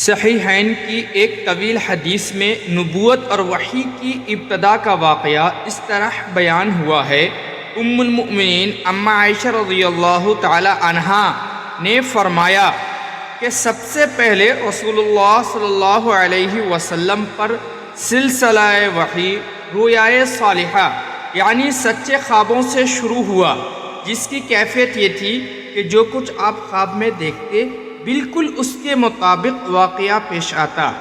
صحیحین کی ایک طویل حدیث میں نبوت اور وحی کی ابتدا کا واقعہ اس طرح بیان ہوا ہے۔ ام المؤمنین اماں عائشہ رضی اللہ تعالی عنہا نے فرمایا کہ سب سے پہلے رسول اللہ صلی اللہ علیہ وسلم پر سلسلہ وحی رؤیائے صالحہ یعنی سچے خوابوں سے شروع ہوا، جس کی کیفیت یہ تھی کہ جو کچھ آپ خواب میں دیکھتے بالکل اس کے مطابق واقعہ پیش آتا،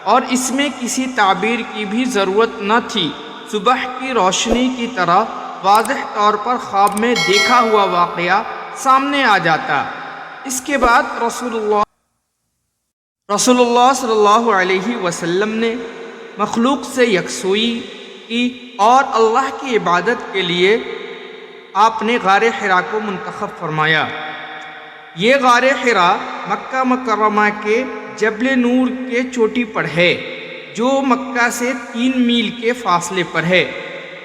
اور اس میں کسی تعبیر کی بھی ضرورت نہ تھی۔ صبح کی روشنی کی طرح واضح طور پر خواب میں دیکھا ہوا واقعہ سامنے آ جاتا۔ اس کے بعد رسول اللہ صلی اللہ علیہ وسلم نے مخلوق سے یکسوئی کی اور اللہ کی عبادت کے لیے آپ نے غار حرا کو منتخب فرمایا۔ یہ غار حرا مکہ مکرمہ کے جبل نور کے چوٹی پر ہے، جو مکہ سے 3 میل کے فاصلے پر ہے۔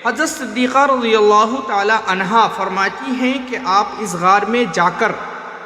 حضرت صدیقہ رضی اللہ تعالی عنہا فرماتی ہیں کہ آپ اس غار میں جا کر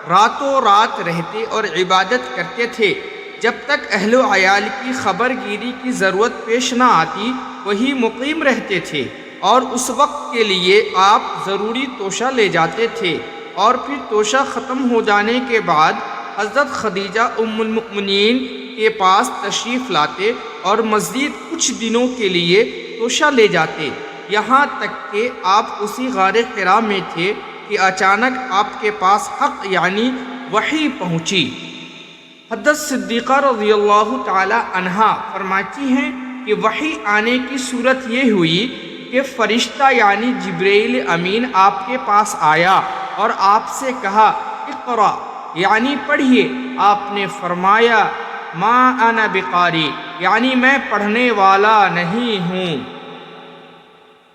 راتوں رات رہتے اور عبادت کرتے تھے، جب تک اہل و عیال کی خبر گیری کی ضرورت پیش نہ آتی وہی مقیم رہتے تھے، اور اس وقت کے لیے آپ ضروری توشہ لے جاتے تھے، اور پھر توشہ ختم ہو جانے کے بعد حضرت خدیجہ ام المؤمنین کے پاس تشریف لاتے اور مزید کچھ دنوں کے لیے توشہ لے جاتے، یہاں تک کہ آپ اسی غار حرا میں تھے کہ اچانک آپ کے پاس حق یعنی وحی پہنچی۔ حضرت صدیقہ رضی اللہ تعالی عنہا فرماتی ہیں کہ وحی آنے کی صورت یہ ہوئی کہ فرشتہ یعنی جبرائیل امین آپ کے پاس آیا اور آپ سے کہا اقرا یعنی پڑھیے۔ آپ نے فرمایا ما انا بقاری یعنی میں پڑھنے والا نہیں ہوں۔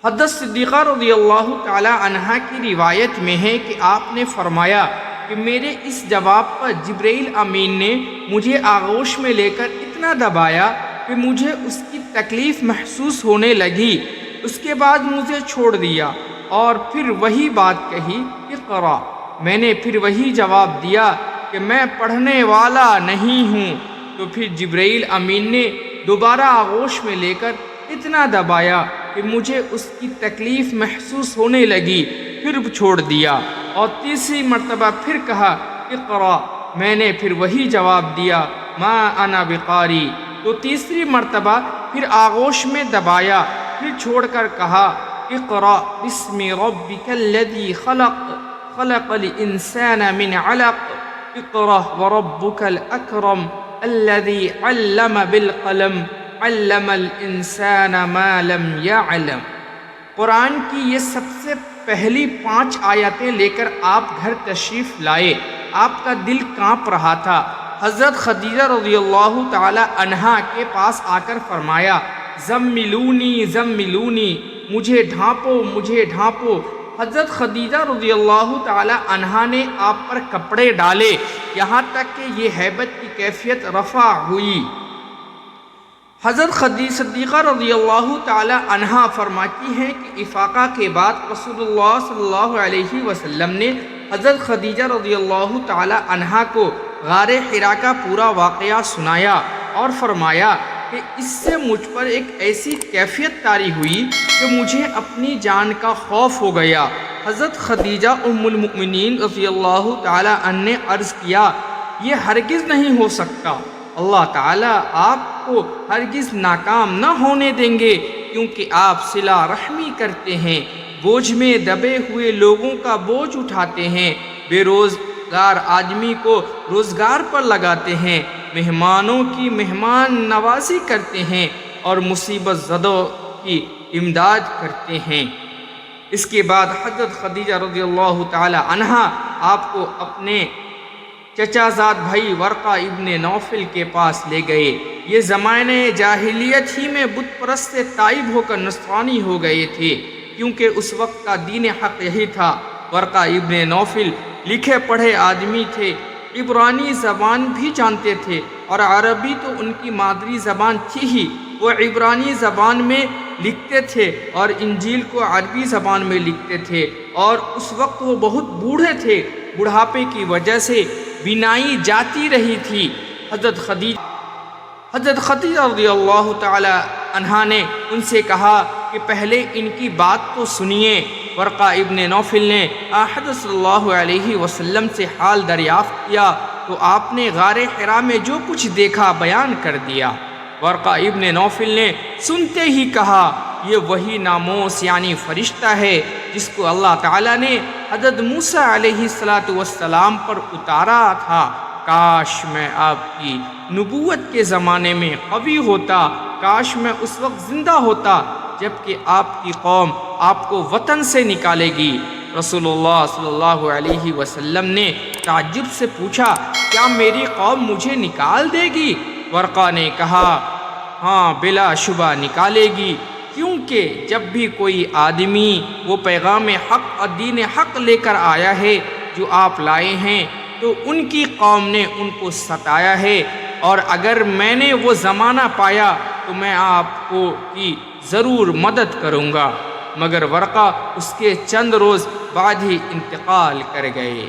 حضرت صدیقہ رضی اللہ تعالی عنہا کی روایت میں ہے کہ آپ نے فرمایا کہ میرے اس جواب پر جبرائیل امین نے مجھے آغوش میں لے کر اتنا دبایا کہ مجھے اس کی تکلیف محسوس ہونے لگی۔ اس کے بعد مجھے چھوڑ دیا اور پھر وہی بات کہی اقرا۔ میں نے پھر وہی جواب دیا کہ میں پڑھنے والا نہیں ہوں، تو پھر جبرائیل امین نے دوبارہ آغوش میں لے کر اتنا دبایا کہ مجھے اس کی تکلیف محسوس ہونے لگی، پھر چھوڑ دیا، اور تیسری مرتبہ پھر کہا اقرا۔ میں نے پھر وہی جواب دیا ما انا بقاری، تو تیسری مرتبہ پھر آغوش میں دبایا، پھر چھوڑ کر کہا اقرا بسم ربک الذی خلق خلق الانسان من علق اقرا وربک الاکرم الذی علم بالقلم علم الانسان ما لم يعلم۔ قرآن کی یہ سب سے پہلی 5 آیتیں لے کر آپ گھر تشریف لائے۔ آپ کا دل کانپ رہا تھا۔ حضرت خدیجہ رضی اللہ تعالی عنہا کے پاس آ کر فرمایا زملونی زملونی، مجھے ڈھانپو مجھے ڈھانپو۔ حضرت خدیجہ رضی اللہ تعالی عنہا نے آپ پر کپڑے ڈالے، یہاں تک کہ یہ ہیبت کی کیفیت رفع ہوئی۔ حضرت صدیقہ رضی اللہ تعالی عنہا فرماتی ہیں کہ افاقہ کے بعد رسول اللہ صلی اللہ علیہ وسلم نے حضرت خدیجہ رضی اللہ تعالی عنہا کو غار حرا کا پورا واقعہ سنایا اور فرمایا کہ اس سے مجھ پر ایک ایسی کیفیت طاری ہوئی کہ مجھے اپنی جان کا خوف ہو گیا۔ حضرت خدیجہ ام المؤمنین رضی اللہ تعالی عنہ نے عرض کیا یہ ہرگز نہیں ہو سکتا، اللہ تعالیٰ آپ کو ہرگز ناکام نہ ہونے دیں گے، کیونکہ آپ صلہ رحمی کرتے ہیں، بوجھ میں دبے ہوئے لوگوں کا بوجھ اٹھاتے ہیں، بے روزگار آدمی کو روزگار پر لگاتے ہیں، مہمانوں کی مہمان نوازی کرتے ہیں، اور مصیبت زدوں کی امداد کرتے ہیں۔ اس کے بعد حضرت خدیجہ رضی اللہ تعالی عنہا آپ کو اپنے چچا زاد بھائی ورقہ ابن نوفل کے پاس لے گئے۔ یہ زمانے جاہلیت ہی میں بت پرست سے تائب ہو کر نصرانی ہو گئے تھے، کیونکہ اس وقت کا دین حق یہی تھا۔ ورقہ ابن نوفل لکھے پڑھے آدمی تھے، عبرانی زبان بھی جانتے تھے، اور عربی تو ان کی مادری زبان تھی ہی، وہ عبرانی زبان میں لکھتے تھے اور انجیل کو عربی زبان میں لکھتے تھے، اور اس وقت وہ بہت بوڑھے تھے، بڑھاپے کی وجہ سے بینائی جاتی رہی تھی۔ حضرت حضرت خدیجہ رضی اللہ تعالی عنہا نے ان سے کہا کہ پہلے ان کی بات تو سنیے۔ ورقہ ابن نوفل نے حضرت صلی اللہ علیہ وسلم سے حال دریافت کیا تو آپ نے غار حرا میں جو کچھ دیکھا بیان کر دیا۔ ورقہ ابن نوفل نے سنتے ہی کہا یہ وہی ناموس یعنی فرشتہ ہے جس کو اللہ تعالیٰ نے حضرت موسیٰ علیہ السلام پر اتارا تھا۔ کاش میں آپ کی نبوت کے زمانے میں قوی ہوتا، کاش میں اس وقت زندہ ہوتا جبکہ آپ کی قوم آپ کو وطن سے نکالے گی۔ رسول اللہ صلی اللہ علیہ وسلم نے تعجب سے پوچھا کیا میری قوم مجھے نکال دے گی؟ ورقہ نے کہا ہاں بلا شبہ نکالے گی، کیونکہ جب بھی کوئی آدمی وہ پیغام حق اور دین حق لے کر آیا ہے جو آپ لائے ہیں تو ان کی قوم نے ان کو ستایا ہے، اور اگر میں نے وہ زمانہ پایا تو میں آپ کو کی ضرور مدد کروں گا۔ مگر ورقہ اس کے چند روز بعد ہی انتقال کر گئے۔